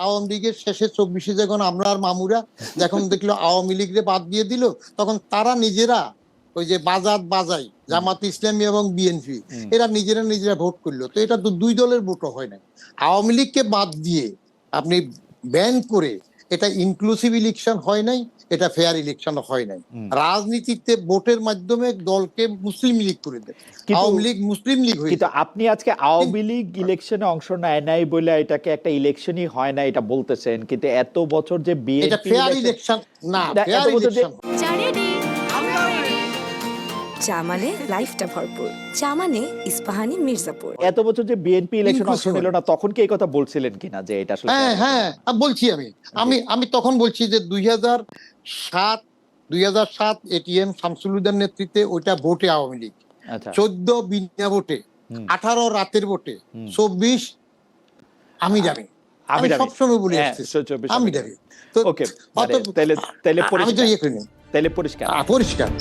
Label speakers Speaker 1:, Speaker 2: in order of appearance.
Speaker 1: আওয়ামী লীগের শেষে 24-এ যখন আমরা আর মামুরা যখন দেখলো আওয়ামী লীগরে বাদ দিয়ে দিল, তখন তারা নিজেরা ওই যে বাজাই জামাত ইসলামী এবং বিএনপি এরা নিজেরা ভোট করলো। তো এটা তো দুই দলের ভোটও হয় না। আওয়ামী লীগকে বাদ দিয়ে আপনি ব্যান করে এটা ইনক্লুসিভ ইলেকশন হয় নাই, এটা ফেয়ার ইলেকশন হয় নাই। রাজনীতিতে ভোটের মাধ্যমে দলকে মুসলিম লীগ করে দেয়, আওয়ামী লীগ মুসলিম লীগ হয়ে
Speaker 2: কিন্তু আপনি আজকে আওয়ামী লীগ ইলেকশনে অংশ নেয় নাই বলে এটাকে একটা ইলেকশনই হয় না এটা বলতেছেন, কিন্তু এত বছর যে
Speaker 1: এটা
Speaker 2: বিএনপি
Speaker 1: ফেয়ার ইলেকশন না, ফেয়ার ইলেকশন।
Speaker 3: চা মানে লাইফটা ভরপুর, চা মানে ইস্পাহানি মির্জাপুর।
Speaker 2: এত বছর যে বিএনপি ইলেকশন অংশ নিল না, তখন কি এই কথা বলছিলেন কিনা যে এটা আসলে?
Speaker 1: হ্যাঁ বলছি আমি তখন বলছি যে 2007 এটিএম শামসুলুদার নেতৃত্বে ওইটা ভোটে আওয়ামী লীগ, 14 বিনা ভোটে, 18 রাতের ভোটে, 24 আমি জানি, আমি সবসময় বলে আসছি আমি জানি। তো
Speaker 2: ওকে, তাহলে পরিষ্কার।
Speaker 1: পরিষ্কার।